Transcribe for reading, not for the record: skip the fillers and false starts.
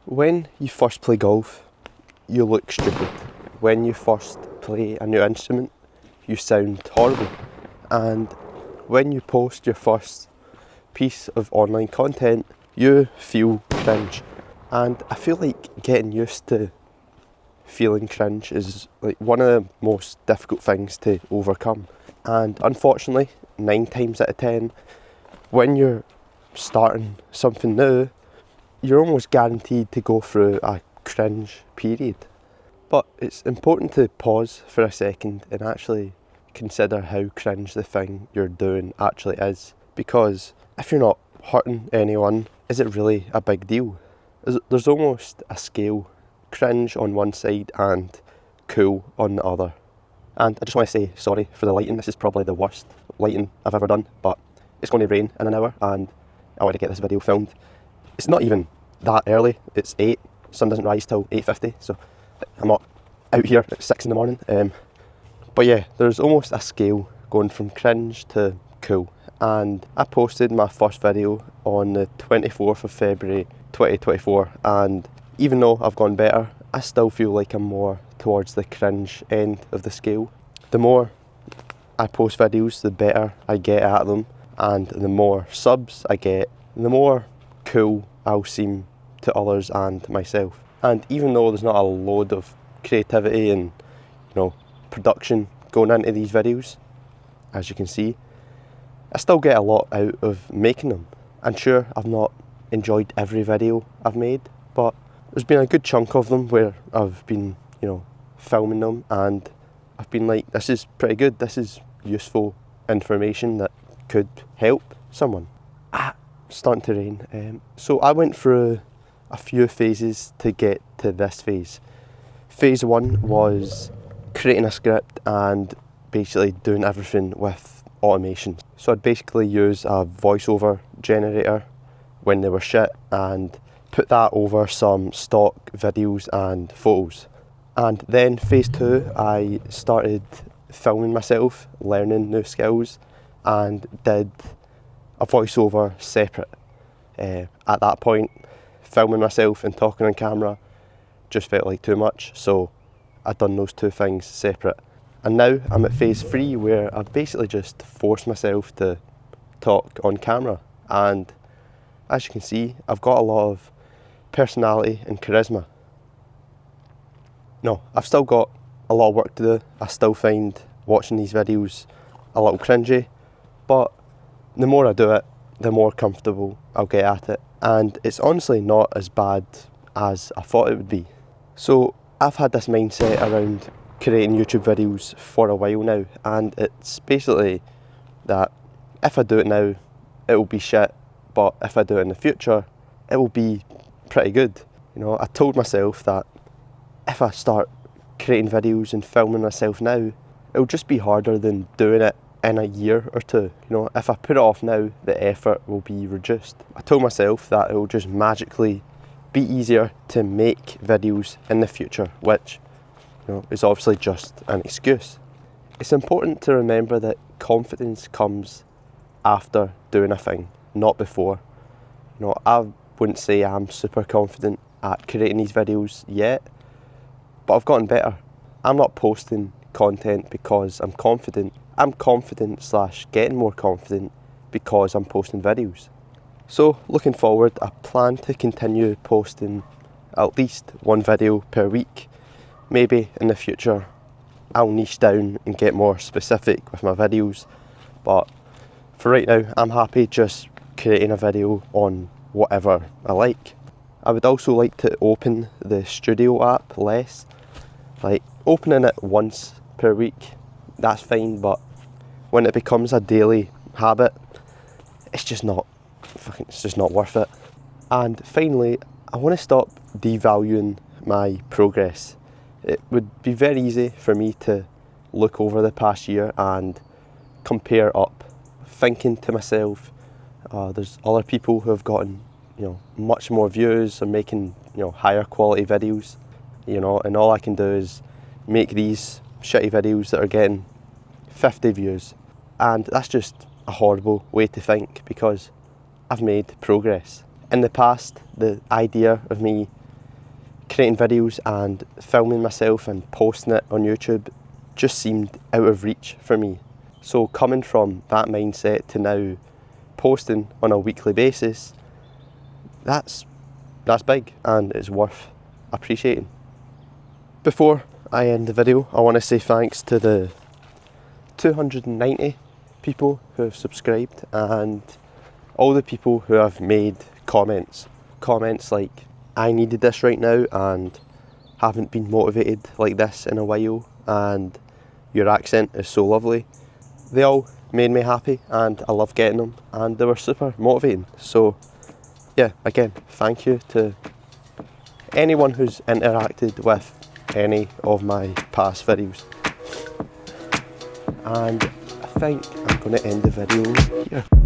When you first play golf, you look stupid. When you first play a new instrument, you sound horrible. And when you post your first piece of online content, you feel cringe. And I feel like getting used to feeling cringe is like one of the most difficult things to overcome. And unfortunately, 9 times out of 10, when you're starting something new, you're almost guaranteed to go through a cringe period. But it's important to pause for a second and actually consider how cringe the thing you're doing actually is. Because if you're not hurting anyone, is it really a big deal? There's almost a scale, cringe on one side and cool on the other. And I just want to say sorry for the lighting. This is probably the worst lighting I've ever done, but it's going to rain in an hour and I want to get this video filmed. It's not even that early, it's 8, sun doesn't rise till 8:50, so I'm not out here at 6 in the morning. But yeah, there's almost a scale going from cringe to cool. And I posted my first video on the 24th of February 2024, and even though I've gone better, I still feel like I'm more towards the cringe end of the scale. The more I post videos, the better I get at them, and the more subs I get, the more cool I'll seem to others and myself. And even though there's not a load of creativity and production going into these videos, as you can see, I still get a lot out of making them. And sure, I've not enjoyed every video I've made, but there's been a good chunk of them where I've been filming them and I've been like, this is pretty good, this is useful information that could help someone. Starting to rain. So I went through a few phases to get to this phase. Phase 1 was creating a script and basically doing everything with automation. So I'd basically use a voiceover generator when they were shit and put that over some stock videos and photos. And then phase 2, I started filming myself, learning new skills, and did a voiceover separate. At that point, filming myself and talking on camera just felt like too much, so I'd done those two things separate. And now I'm at phase 3, where I've basically just forced myself to talk on camera. And as you can see, I've got a lot of personality and charisma. No, I've still got a lot of work to do. I still find watching these videos a little cringy, but the more I do it, the more comfortable I'll get at it. And it's honestly not as bad as I thought it would be. So I've had this mindset around creating YouTube videos for a while now, and it's basically that if I do it now, it will be shit, but if I do it in the future, it will be pretty good. I told myself that if I start creating videos and filming myself now, it'll just be harder than doing it in a year or two. If I put it off now, the effort will be reduced. I told myself that it will just magically be easier to make videos in the future, which is obviously just an excuse. It's important to remember that confidence comes after doing a thing, not before. I wouldn't say I'm super confident at creating these videos yet, but I've gotten better. I'm not posting content because I'm confident. I'm confident / getting more confident because I'm posting videos. So looking forward, I plan to continue posting at least one video per week. Maybe in the future I'll niche down and get more specific with my videos, but for right now I'm happy just creating a video on whatever I like. I would also like to open the studio app less. Like opening it once per week, that's fine, but when it becomes a daily habit, it's just not worth it. And finally, I want to stop devaluing my progress. It would be very easy for me to look over the past year and compare up, thinking to myself, there's other people who have gotten much more views and making higher quality videos, and all I can do is make these shitty videos that are getting 50 views. And that's just a horrible way to think, because I've made progress. In the past, the idea of me creating videos and filming myself and posting it on YouTube just seemed out of reach for me. So coming from that mindset to now posting on a weekly basis, that's big and it's worth appreciating. Before I end the video, I want to say thanks to the 290 people who have subscribed and all the people who have made comments like, I needed this right now and haven't been motivated like this in a while, and your accent is so lovely. They all made me happy and I love getting them, and they were super motivating. So yeah, again, thank you to anyone who's interacted with any of my past videos. And I think I'm going to end the video here.